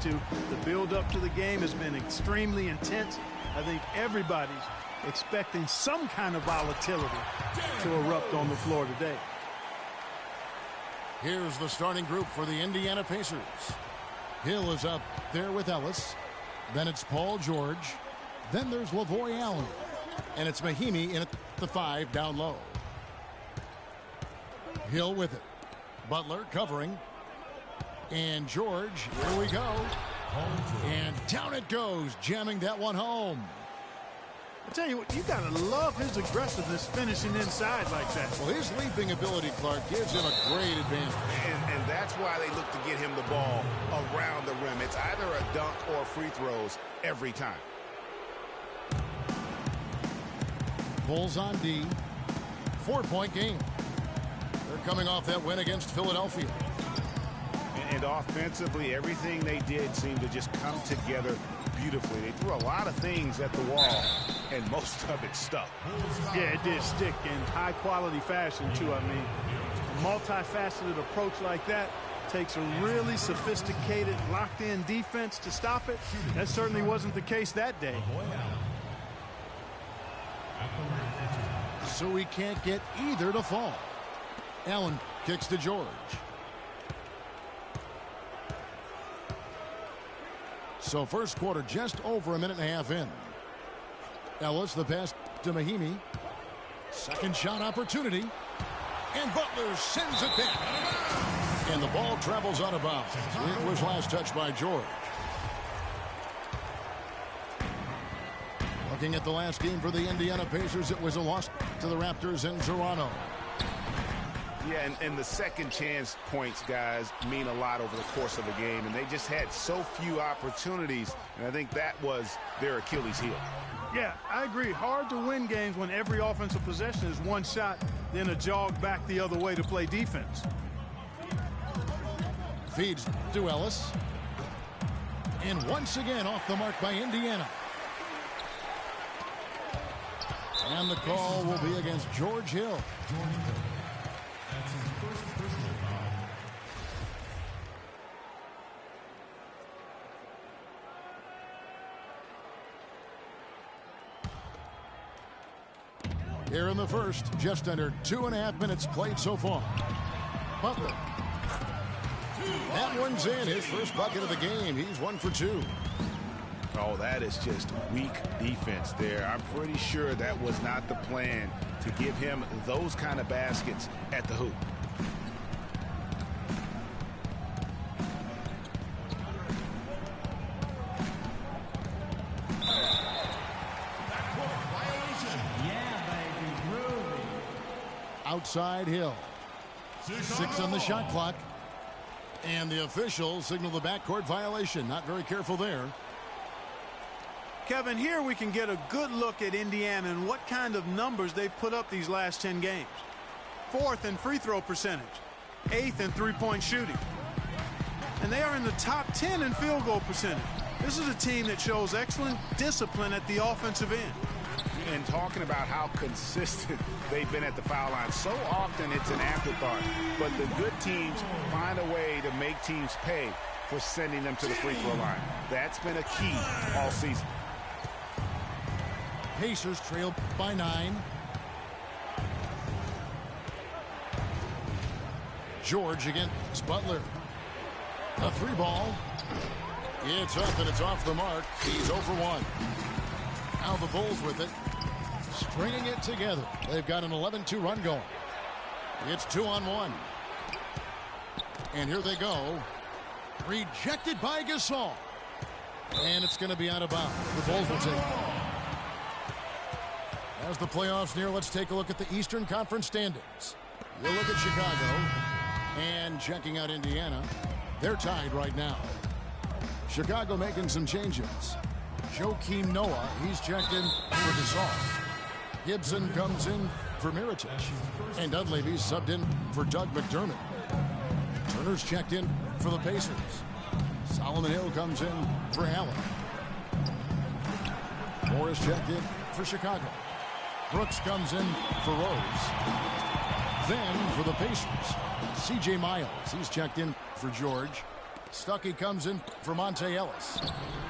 to. The build-up to the game has been extremely intense. I think everybody's expecting some kind of volatility to erupt on the floor today. Here's the starting group for the Indiana Pacers. Hill is up there with Ellis. Then it's Paul George. Then there's Lavoy Allen. And it's Mahimi in at the 5 down low. Hill with it. Butler covering. And George, here we go. And down it goes, jamming that one home. I tell you what, you gotta love his aggressiveness finishing inside like that. Well, his leaping ability, Clark, gives him a great advantage. And that's why they look to get him the ball around the rim. It's either a dunk or free throws every time. Bulls on D. 4-point game. They're coming off that win against Philadelphia. And offensively, everything they did seemed to just come together beautifully. They threw a lot of things at the wall, and most of it stuck. Yeah, it did stick in high-quality fashion, too. I mean, a multifaceted approach like that takes a really sophisticated, locked-in defense to stop it. That certainly wasn't the case that day. So he can't get either to fall. Allen kicks to George. So first quarter just over a minute and a half in. Ellis the pass to Mahimi. Second shot opportunity. And Butler sends it back. And the ball travels out of bounds. It was last touched by George. Looking at the last game for the Indiana Pacers, it was a loss to the Raptors in Toronto. Yeah, and the second chance points, guys, mean a lot over the course of a game. And they just had so few opportunities. And I think that was their Achilles heel. Yeah, I agree. Hard to win games when every offensive possession is one shot, then a jog back the other way to play defense. Feeds to Ellis. And once again off the mark by Indiana. And the call will be against George Hill. That's his first personal foul. Here in the first, just under 2.5 minutes played so far. Butler. That one's in, his first bucket of the game. He's 1 for 2. Oh, that is just weak defense there. I'm pretty sure that was not the plan to give him those kind of baskets at the hoop. Outside Hill. 6 on the shot clock. And the officials signal the backcourt violation. Not very careful there. Kevin, here we can get a good look at Indiana and what kind of numbers they've put up these last 10 games. 4th in free throw percentage. 8th in three-point shooting. And they are in the top 10 in field goal percentage. This is a team that shows excellent discipline at the offensive end. And talking about how consistent they've been at the foul line. So often it's an afterthought. But the good teams find a way to make teams pay for sending them to the free throw line. That's been a key all season. Pacers trail by 9. George against Butler. A 3 ball. It's up and it's off the mark. He's 0 for 1. Now the Bulls with it. Stringing it together. They've got an 11-2 run going. It's 2-on-1. And here they go. Rejected by Gasol. And it's going to be out of bounds. The Bulls will take it. As the playoffs near, let's take a look at the Eastern Conference standings. We'll look at Chicago. And checking out Indiana. They're tied right now. Chicago making some changes. Joakim Noah, he's checked in for Gasol. Gibson comes in for Mirotic. And Dunleavy's subbed in for Doug McDermott. Turner's checked in for the Pacers. Solomon Hill comes in for Allen. Morris checked in for Chicago. Brooks comes in for Rose. Then for the Pacers, C.J. Miles. He's checked in for George. Stuckey comes in for Monte Ellis.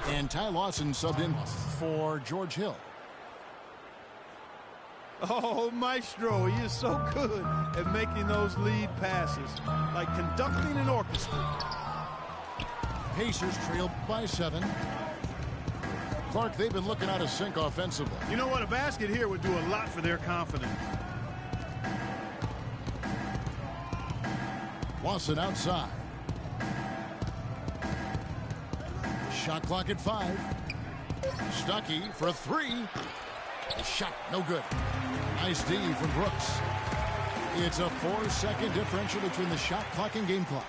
And Ty Lawson subbed in for George Hill. Oh, Maestro, he is so good at making those lead passes, like conducting an orchestra. Pacers trail by 7. Clark, they've been looking out of sync offensively. You know what? A basket here would do a lot for their confidence. Lawson outside. Shot clock at 5. Stuckey for a 3. The shot no good. Nice D from Brooks. It's a 4-second differential between the shot clock and game clock.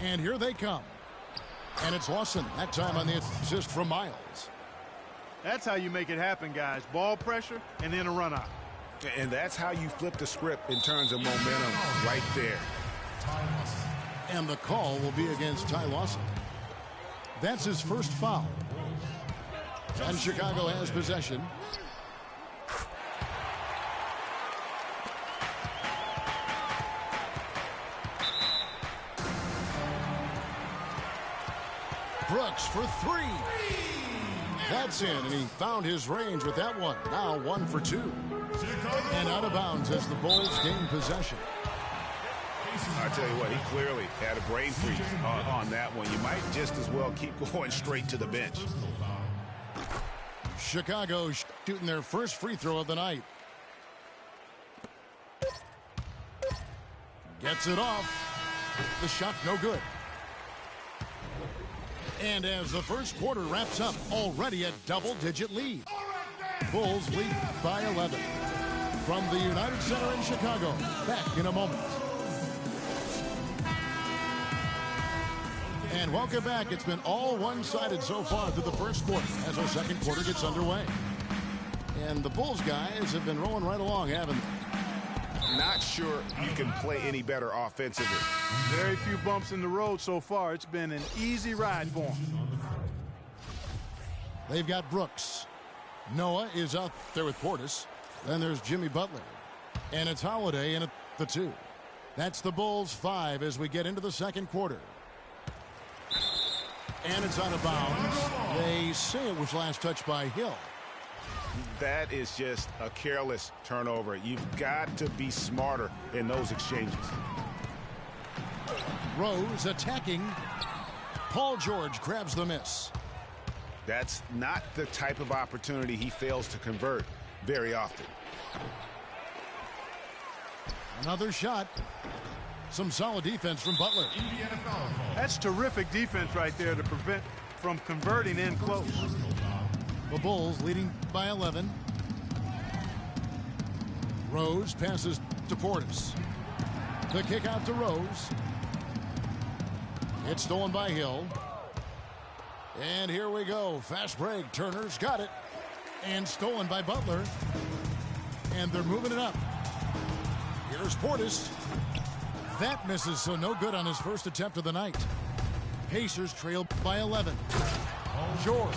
And here they come. And it's Lawson, that time on the assist from Miles. That's how you make it happen, guys. Ball pressure and then a run out. And that's how you flip the script in terms of momentum right there. And the call will be against Ty Lawson. That's his first foul. And Chicago has possession. Brooks for 3. That's in, and he found his range with that one. Now 1 for 2. And out of bounds as the Bulls gain possession. I tell you what, he clearly had a brain freeze on that one. You might just as well keep going straight to the bench. Chicago shooting their first free throw of the night. Gets it off. The shot no good. And as the first quarter wraps up, already a double-digit lead. Bulls lead by 11. From the United Center in Chicago, back in a moment. And welcome back. It's been all one-sided so far through the first quarter as our second quarter gets underway. And the Bulls guys have been rolling right along, haven't they? Not sure you can play any better offensively. Very few bumps in the road so far. It's been an easy ride for them. They've got Brooks. Noah is out there with Portis. Then there's Jimmy Butler. And it's Holiday in at the 2. That's the Bulls 5 as we get into the second quarter. And it's out of bounds. They say it was last touched by Hill. That is just a careless turnover. You've got to be smarter in those exchanges. Rose attacking. Paul George grabs the miss. That's not the type of opportunity he fails to convert very often. Another shot. Some solid defense from Butler. That's terrific defense right there to prevent from converting in close. The Bulls leading by 11. Rose passes to Portis. The kick out to Rose. It's stolen by Hill. And here we go. Fast break. Turner's got it. And stolen by Butler. And they're moving it up. Here's Portis. That misses, so no good on his first attempt of the night. Pacers trail by 11. George.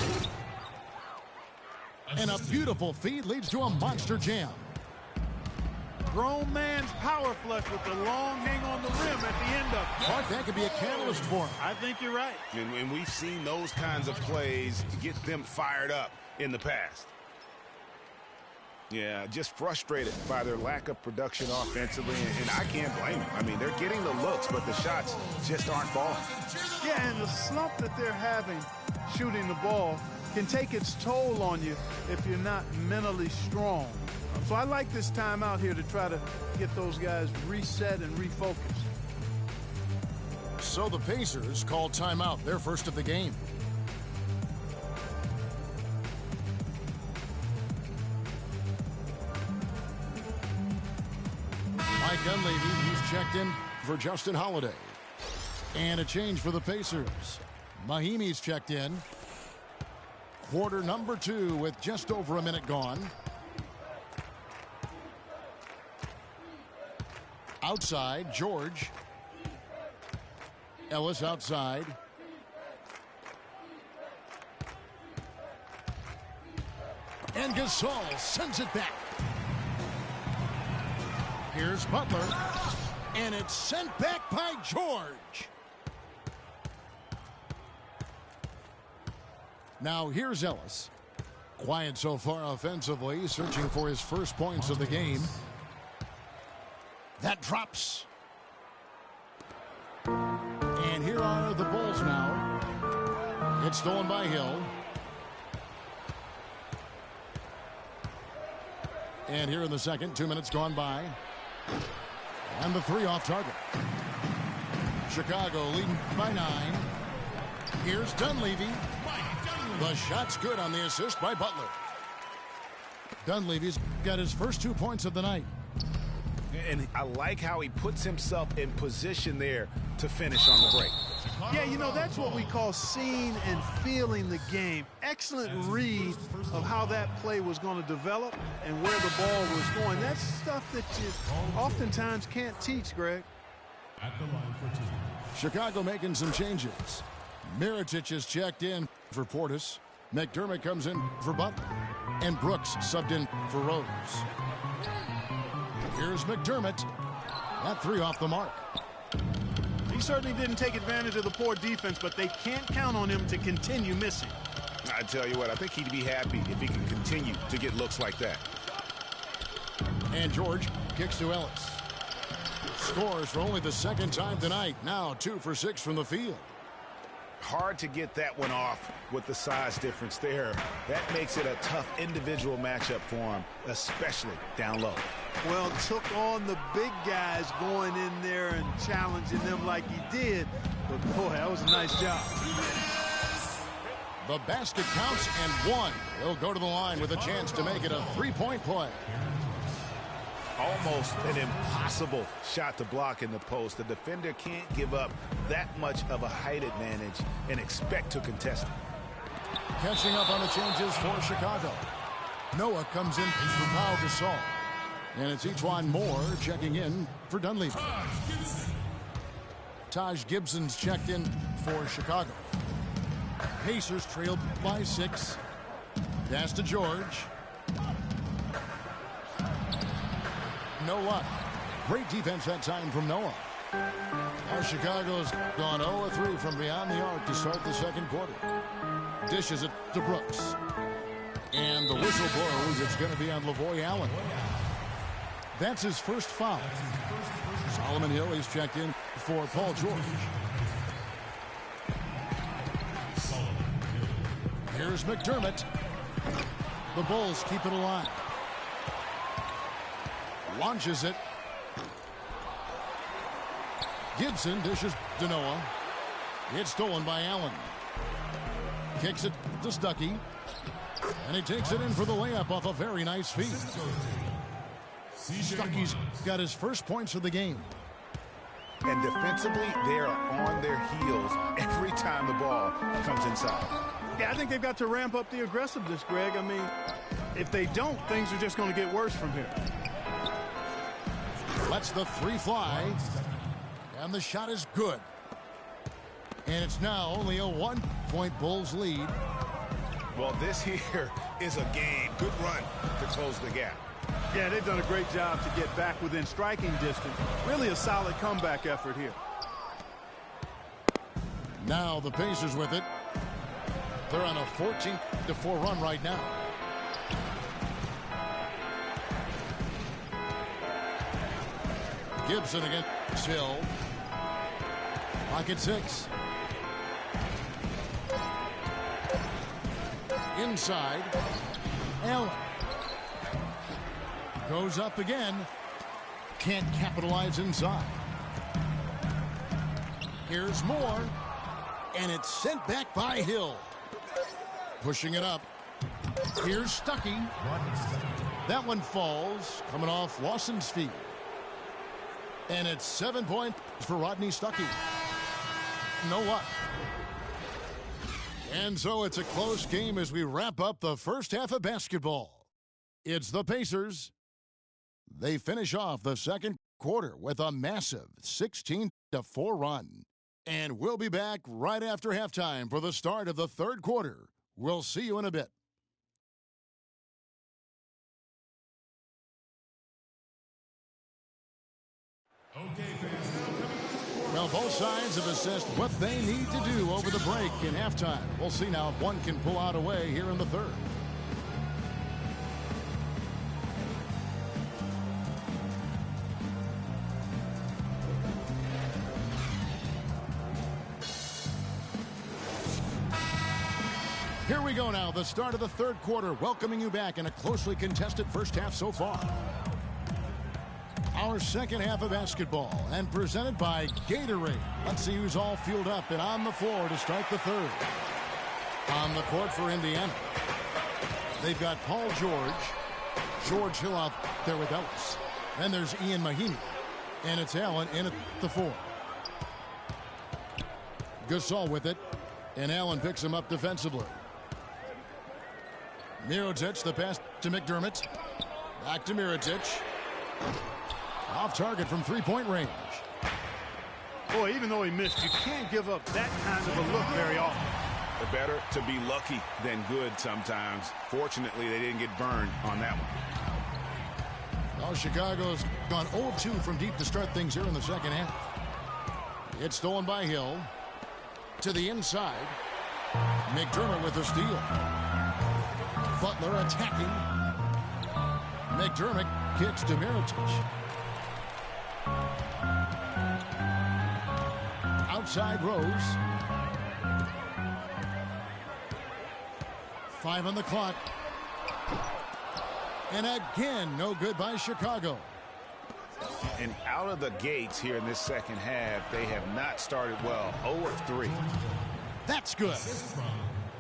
And a beautiful feed leads to a monster jam. Grown man's power flush with the long hang on the rim at the end of it. Clark, that could be a catalyst for him. I think you're right. And we've seen those kinds of plays get them fired up in the past. Yeah, just frustrated by their lack of production offensively, and I can't blame them. I mean, they're getting the looks, but the shots just aren't falling. Yeah, and the slump that they're having shooting the ball can take its toll on you if you're not mentally strong. So I like this timeout here to try to get those guys reset and refocused. So the Pacers call timeout, their first of the game. Mike Dunleavy, he's checked in for Justin Holiday. And a change for the Pacers. Mahimi's checked in. Quarter number 2 with just over a minute gone. Outside, George. Ellis outside. And Gasol sends it back. Here's Butler. And it's sent back by George. Now here's Ellis. Quiet so far offensively, searching for his first points of the game. That drops. And here are the Bulls now. It's stolen by Hill. And here in the second, 2 minutes gone by. And the three off target. Chicago leading by 9. Here's Dunleavy. The shot's good on the assist by Butler. Dunleavy's got his first 2 points of the night. And I like how he puts himself in position there to finish on the break. Yeah, you know, that's what we call seeing and feeling the game. Excellent read of how that play was going to develop and where the ball was going. That's stuff that you oftentimes can't teach, Greg. At the line for two. Chicago making some changes. Mirotic is checked in for Portis. McDermott comes in for Butler. And Brooks subbed in for Rose. Here's McDermott. That three off the mark. He certainly didn't take advantage of the poor defense, but they can't count on him to continue missing. I tell you what, I think he'd be happy if he can continue to get looks like that. And George kicks to Ellis. Scores for only the second time tonight. Now 2 for 6 from the field. Hard to get that one off with the size difference there. That makes it a tough individual matchup for him, especially down low. Well, took on the big guys going in there and challenging them like he did. But, boy, that was a nice job. The basket counts and 1. He'll go to the line with a chance to make it a three-point play. Almost an impossible shot to block in the post. The defender can't give up that much of a height advantage and expect to contest it. Catching up on the changes for Chicago. Noah comes in for Pau Gasol. And it's Etuan Moore checking in for Dunleavy. Taj Gibson's checked in for Chicago. Pacers trailed by 6. Pass to George. Noah. Great defense that time from Noah. Now Chicago's gone 0-3 from beyond the arc to start the second quarter. Dishes it to Brooks. And the whistle blows. It's going to be on Lavoy Allen. That's his first foul. Solomon Hill, he's checked in for Paul George. Here's McDermott. The Bulls keep it alive. Launches it. Gibson dishes to Noah. It's stolen by Allen. Kicks it to Stuckey. And he takes it in for the layup off a very nice feed. Stuckey's got his first points of the game. And defensively, they are on their heels every time the ball comes inside. Yeah, I think they've got to ramp up the aggressiveness, Greg. I mean, if they don't, things are just going to get worse from here. Lets the three fly. And the shot is good. And it's now only a 1-point Bulls lead. Well, this here is a game. Good run to close the gap. Yeah, they've done a great job to get back within striking distance. Really a solid comeback effort here. Now the Pacers with it. They're on a 14-4 run right now. Gibson against Hill. Pocket 6. Inside. Allen. Goes up again. Can't capitalize inside. Here's Moore. And it's sent back by Hill. Pushing it up. Here's Stuckey. That one falls. Coming off Lawson's feet. And it's 7 points for Rodney Stuckey. No luck. And so it's a close game as we wrap up the first half of basketball. It's the Pacers. They finish off the second quarter with a massive 16-4 run. And we'll be back right after halftime for the start of the third quarter. We'll see you in a bit. Well, both sides have assessed what they need to do over the break in halftime. We'll see now if one can pull out a way here in the third. Here we go now, the start of the third quarter, welcoming you back in a closely contested first half so far. Our second half of basketball, and presented by Gatorade. Let's see who's all fueled up and on the floor to start the third. On the court for Indiana, they've got Paul George Hill out there with Ellis. Then there's Ian Mahinmi, and it's Allen in at the 4. Gasol with it, and Allen picks him up defensively. Mirotic, the pass to McDermott. Back to Mirotic. Off target from three-point range. Boy, even though he missed, you can't give up that kind of a look very often. Better to be lucky than good sometimes. Fortunately, they didn't get burned on that one. Well, Chicago's gone 0-2 from deep to start things here in the second half. It's stolen by Hill. To the inside. McDermott with the steal. Butler attacking. McDermott kicks to Mirotic. Outside Rose. 5 on the clock. And again, no good by Chicago. And out of the gates here in this second half, they have not started well. 0 of 3. That's good.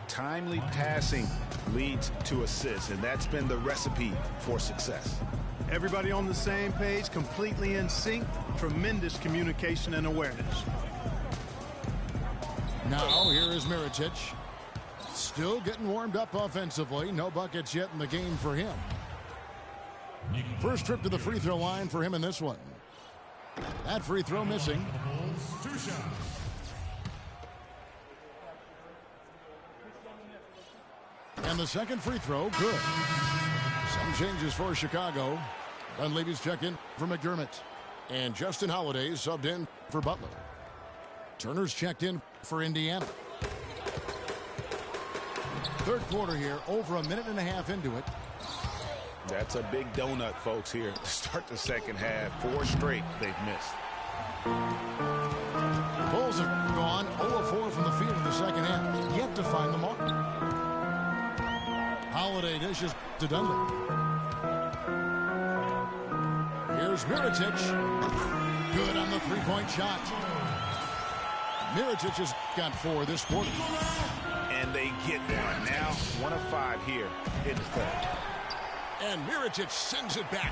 Timely passing leads to assists, and that's been the recipe for success. Everybody on the same page, completely in sync. Tremendous communication and awareness. Now, here is Mirotic. Still getting warmed up offensively. No buckets yet in the game for him. First trip to the free throw line for him in this one. That free throw missing. And the second free throw, good. Some changes for Chicago. Dunleavy's checked in for McDermott. And Justin Holiday subbed in for Butler. Turner's checked in for Indiana. Third quarter here, over a minute and a half into it. That's a big donut, folks, here to start the second half. 4 straight they've missed. Bulls have gone 0-4 from the field in the second half, yet to find the mark. Holiday dishes to Dunleavy. Here's Mirotic. Good on the three-point shot. Mirotic has got 4 this quarter. And they get one. Now 1 of 5 here in the third. And Mirotic sends it back.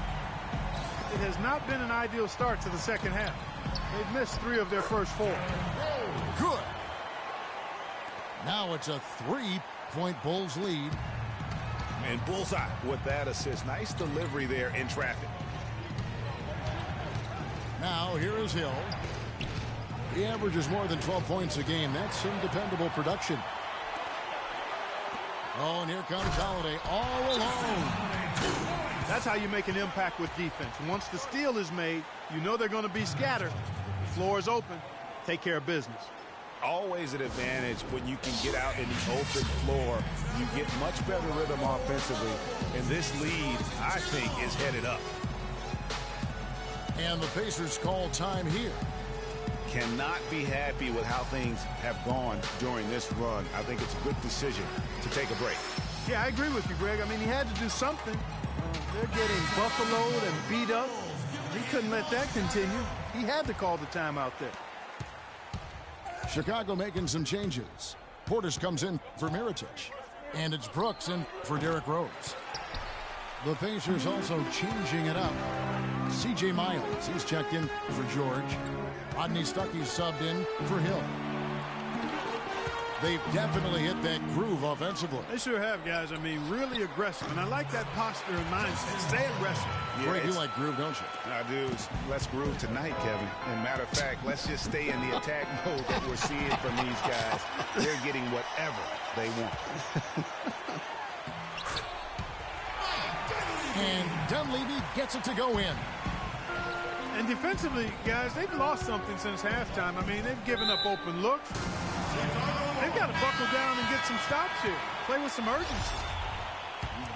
It has not been an ideal start to the second half. They've missed 3 of their first 4. Good. Now it's a 3-point Bulls lead. And bullseye with that assist. Nice delivery there in traffic. Now here is Hill. He averages more than 12 points a game. That's some dependable production. Oh, and here comes Holiday all alone. That's how you make an impact with defense. Once the steal is made, you know they're going to be scattered. The floor is open. Take care of business. Always an advantage when you can get out in the open floor. You get much better rhythm offensively. And this lead, I think, is headed up. And the Pacers call time here. Cannot be happy with how things have gone during this run. I think it's a good decision to take a break. Yeah, I agree with you, Greg. I mean, he had to do something. They're getting buffaloed and beat up. He couldn't let that continue. He had to call the timeout there. Chicago making some changes. Portis comes in for Mirotic. And it's Brooks in for Derrick Rose. The Pacers also changing it up. C.J. Miles, he's checked in for George. Rodney Stuckey's subbed in for Hill. They've definitely hit that groove offensively. They sure have, guys. I mean, really aggressive. And I like that posture and mindset. Stay aggressive. Yeah, Greg, you like groove, don't you? I do. Let's groove tonight, Kevin. And matter of fact, let's just stay in the attack mode that we're seeing from these guys. They're getting whatever they want. And Dunleavy gets it to go in. And defensively, guys, they've lost something since halftime. I mean, they've given up open looks. They've got to buckle down and get some stops here. Play with some urgency.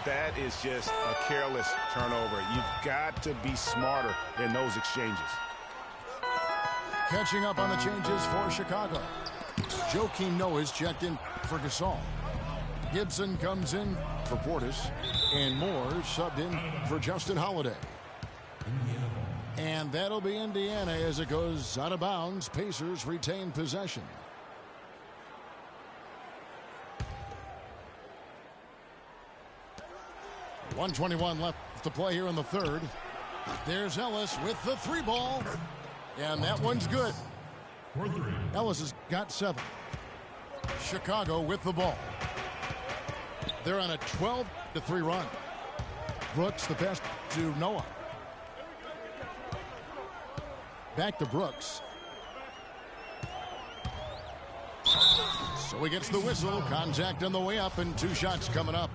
That is just a careless turnover. You've got to be smarter in those exchanges. Catching up on the changes for Chicago. Joakim Noah's checked in for Gasol. Gibson comes in for Portis. And Moore subbed in for Justin Holiday. And that'll be Indiana as it goes out of bounds. Pacers retain possession. .121 left to play here in the third. There's Ellis with the three ball. And that one's good. Ellis has got 7. Chicago with the ball. They're on a 12-3 run. Brooks the pass to Noah. Back to Brooks. So he gets the whistle. Contact on the way up and 2 shots coming up.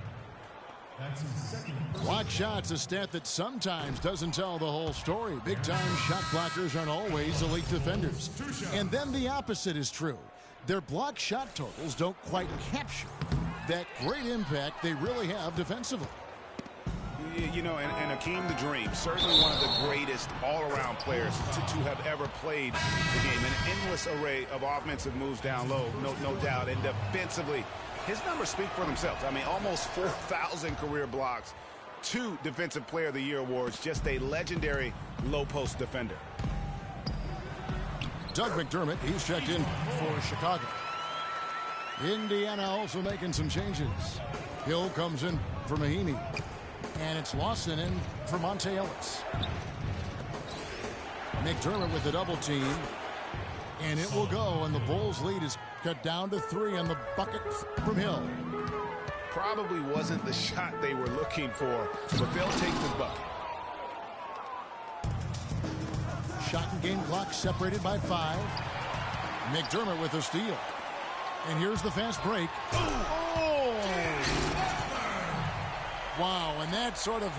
Block shots, a stat that sometimes doesn't tell the whole story. Big-time shot blockers aren't always elite defenders. And then the opposite is true. Their block shot totals don't quite capture that great impact they really have defensively. You know, and Hakeem the Dream, certainly one of the greatest all-around players to have ever played the game. An endless array of offensive moves down low, no doubt. And defensively, his numbers speak for themselves. I mean, almost 4,000 career blocks, 2 Defensive Player of the Year awards, just a legendary low-post defender. Doug McDermott, he's checked in for Chicago. Indiana also making some changes. Hill comes in for Mahinmi. And it's Lawson in for Monte Ellis. McDermott with the double team. And it will go, and the Bulls' lead is cut down to 3 on the bucket from Hill. Probably wasn't the shot they were looking for, but they'll take the bucket. Shot and game clock separated by 5. McDermott with a steal. And here's the fast break. Oh! Wow, and that sort of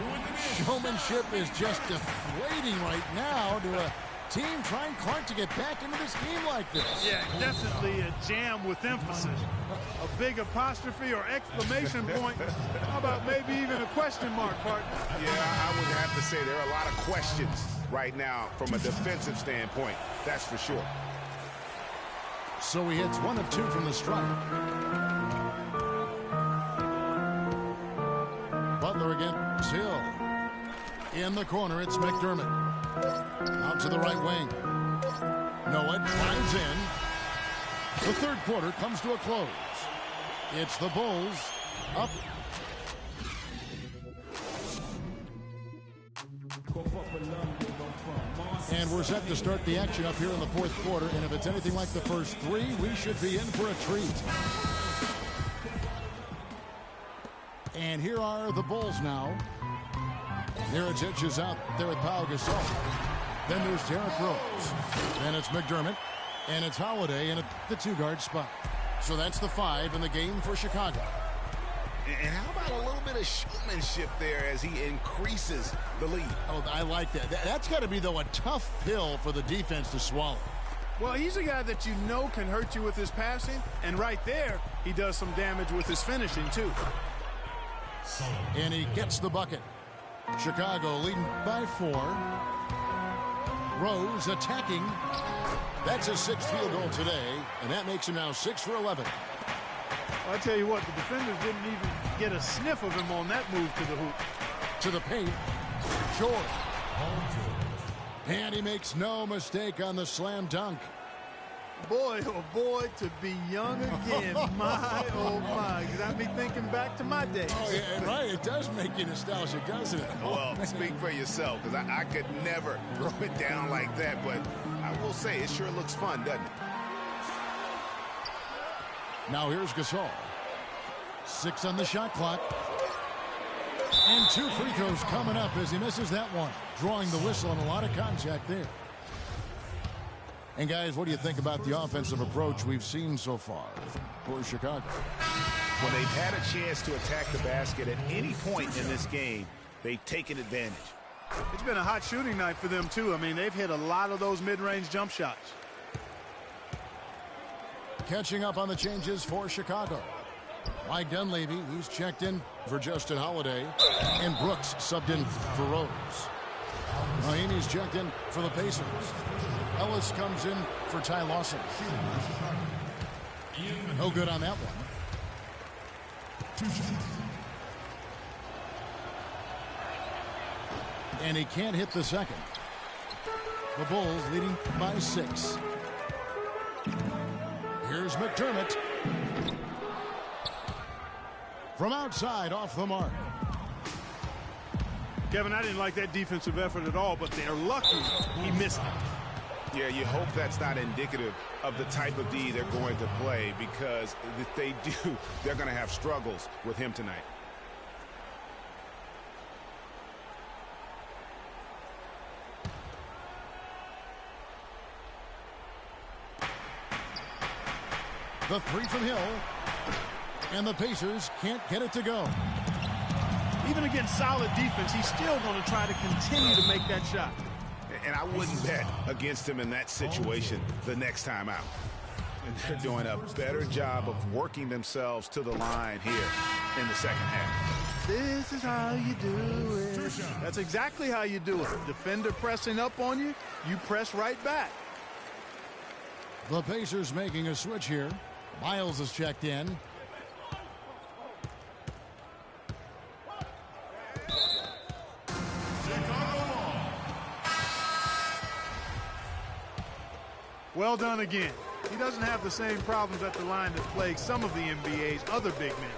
showmanship is just deflating right now to a team trying Clark to get back into this game like this. Yeah, definitely a jam with emphasis. A big apostrophe or exclamation point. How about maybe even a question mark, partner? Yeah, I would have to say there are a lot of questions right now from a defensive standpoint. That's for sure. So he hits 1 of 2 from the stripe. Butler against Hill. In the corner, it's McDermott. Out to the right wing. Noah drives in. The third quarter comes to a close. It's the Bulls up. And we're set to start the action up here in the fourth quarter. And if it's anything like the first 3, we should be in for a treat. And here are the Bulls now. Mirotic is out there with Pau Gasol. Then there's Derrick Rose. Then it's McDermott. And it's Holiday in the 2-guard spot. So that's the 5 in the game for Chicago. And how about a little bit of showmanship there as he increases the lead? Oh, I like that. That's got to be, though, a tough pill for the defense to swallow. Well, he's a guy that you know can hurt you with his passing. And right there, he does some damage with his finishing, too. And he gets the bucket. Chicago leading by 4. Rose attacking. That's his 6th field goal today, and that makes him now 6 for 11. Well, I tell you what, the defenders didn't even get a sniff of him on that move to the hoop. To the paint, George. And he makes no mistake on the slam dunk. Boy, oh boy, to be young again. My, oh my. Got me thinking back to my days. Oh, yeah, right. It does make you nostalgic, doesn't it? Well, speak for yourself, because I could never throw it down like that, but I will say it sure looks fun, doesn't it? Now here's Gasol. 6 on the shot clock. And 2 free throws coming up as he misses that one. Drawing the whistle and a lot of contact there. And guys, what do you think about the offensive approach we've seen so far for Chicago? When they've had a chance to attack the basket at any point in this game, they've taken advantage. It's been a hot shooting night for them, too. I mean, they've hit a lot of those mid-range jump shots. Catching up on the changes for Chicago. Mike Dunleavy, he's checked in for Justin Holiday. And Brooks subbed in for Rose. Mahimi's checked in for the Pacers. Ellis comes in for Ty Lawson. No good on that one. And he can't hit the second. The Bulls leading by 6. Here's McDermott. From outside, off the mark. Kevin, I didn't like that defensive effort at all, but they're lucky he missed it. Yeah, you hope that's not indicative of the type of D they're going to play, because if they do, they're going to have struggles with him tonight. The three from Hill. And the Pacers can't get it to go. Even against solid defense, he's still going to try to continue to make that shot. And I wouldn't bet against him in that situation the next time out. And they're doing a better job of working themselves to the line here in the second half. This is how you do it. That's exactly how you do it. Defender pressing up on you, you press right back. The Pacers making a switch here. Miles is checked in. Well done again. He doesn't have the same problems at the line that plague some of the NBA's other big men.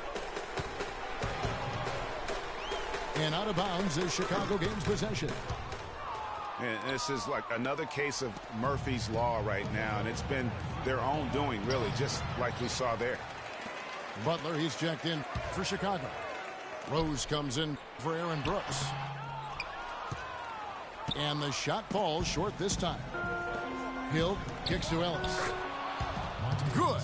And out of bounds is Chicago gains possession. And this is like another case of Murphy's Law right now, and it's been their own doing, really, just like we saw there. Butler, he's checked in for Chicago. Rose comes in for Aaron Brooks. And the shot falls short this time. Hill kicks to Ellis. Good.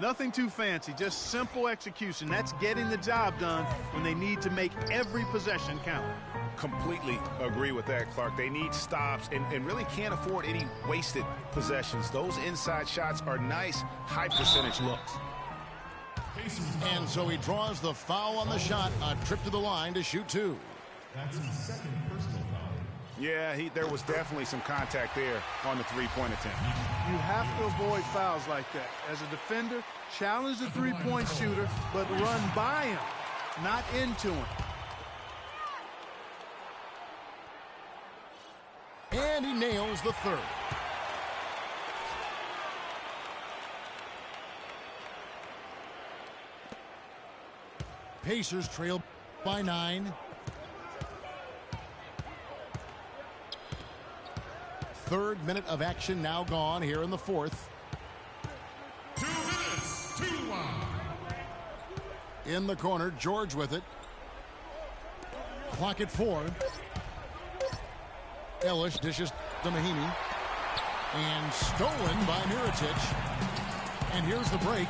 Nothing too fancy, just simple execution. That's getting the job done when they need to make every possession count. Completely agree with that, Clark. They need stops and really can't afford any wasted possessions. Those inside shots are nice, high percentage looks. And so he draws the foul on the shot. A trip to the line to shoot 2. That's his second personal foul. Yeah, there was definitely some contact there on the three-point attempt. You have to avoid fouls like that. As a defender, challenge the three-point shooter, but run by him, not into him. And he nails the third. Pacers trail by 9. Third minute of action now gone here in the fourth. 2 minutes, 2-1. In the corner, George with it. Clock at 4. Ellis dishes to Mahimi. And stolen by Mirotic. And here's the break.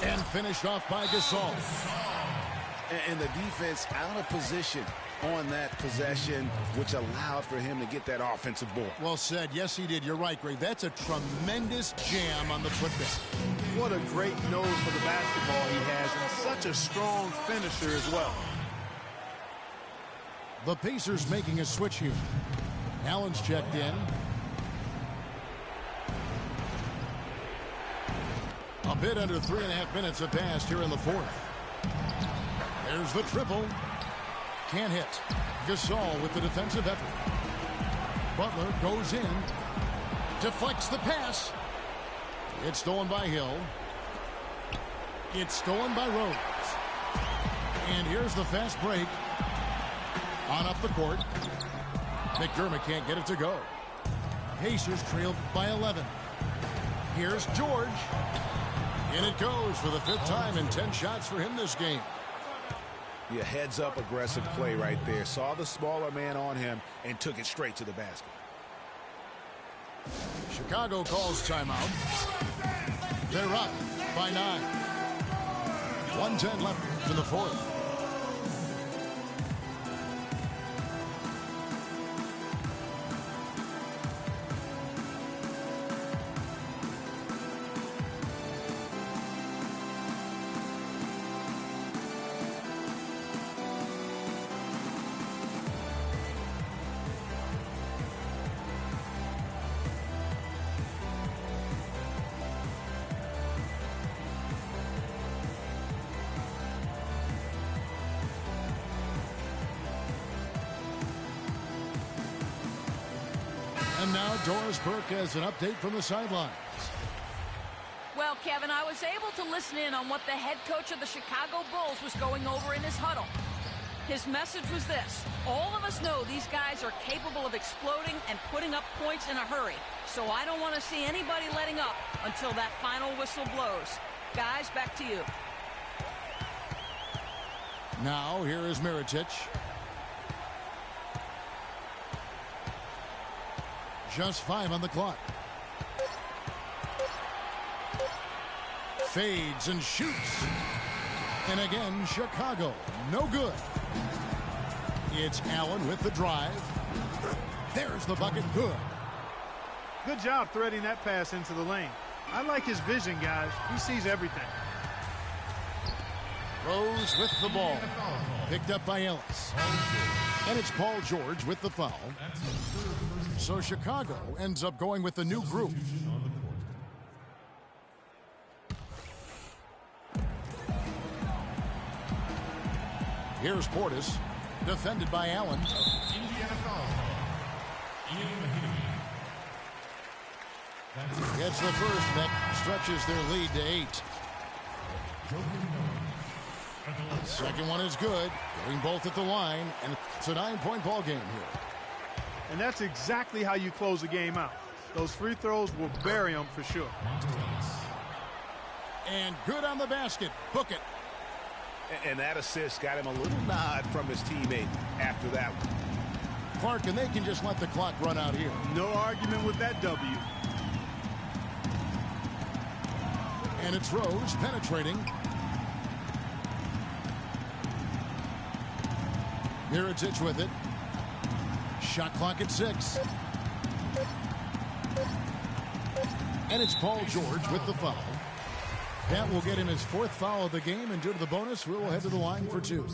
And finished off by Gasol. And the defense out of position on that possession, which allowed for him to get that offensive board. Well said. Yes, he did. You're right, Greg. That's a tremendous jam on the putback. What a great nose for the basketball he has, and such a strong finisher as well. The Pacers making a switch here. Allen's checked in. A bit under 3.5 minutes have passed here in the fourth. There's the triple. Can't hit. Gasol with the defensive effort. Butler goes in. Deflects the pass. It's stolen by Hill. It's stolen by Rose. And here's the fast break. On up the court. McDermott can't get it to go. Pacers trailed by 11. Here's George. In it goes for the 5th time in 10 shots for him this game. Yeah, heads-up aggressive play right there. Saw the smaller man on him and took it straight to the basket. Chicago calls timeout. They're up by 9. 1:10 left in the fourth. Doris Burke has an update from the sidelines. Well, Kevin, I was able to listen in on what the head coach of the Chicago Bulls was going over in his huddle. His message was this: all of us know these guys are capable of exploding and putting up points in a hurry, so I don't want to see anybody letting up until that final whistle blows. Guys, back to you. Now, here is Mirotic. Just 5 on the clock. Fades and shoots. And again, Chicago. No good. It's Allen with the drive. There's the bucket. Good. Good job threading that pass into the lane. I like his vision, guys. He sees everything. Rose with the ball. Picked up by Ellis. And it's Paul George with the foul. So Chicago ends up going with the new group. Here's Portis, defended by Allen. Gets the first, that stretches their lead to 8. Second one is good, going both at the line, and it's a 9-point ball game here. And that's exactly how you close a game out. Those free throws will bury them for sure. And good on the basket. Book it. And that assist got him a little nod from his teammate after that one. Clark, and they can just let the clock run out here. No argument with that W. And it's Rose penetrating. Mirotic with it. Shot clock at 6. And it's Paul George with the foul. That will get him his 4th foul of the game, and due to the bonus, we will head to the line for 2.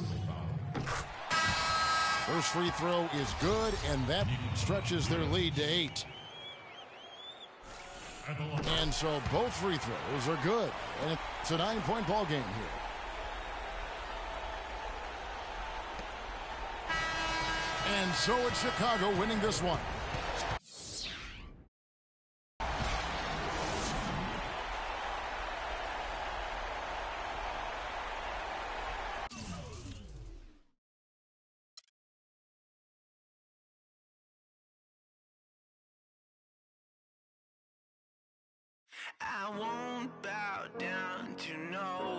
First free throw is good, and that stretches their lead to 8. And so both free throws are good, and it's a 9-point ball game here. And so it's Chicago winning this one. I won't bow down to no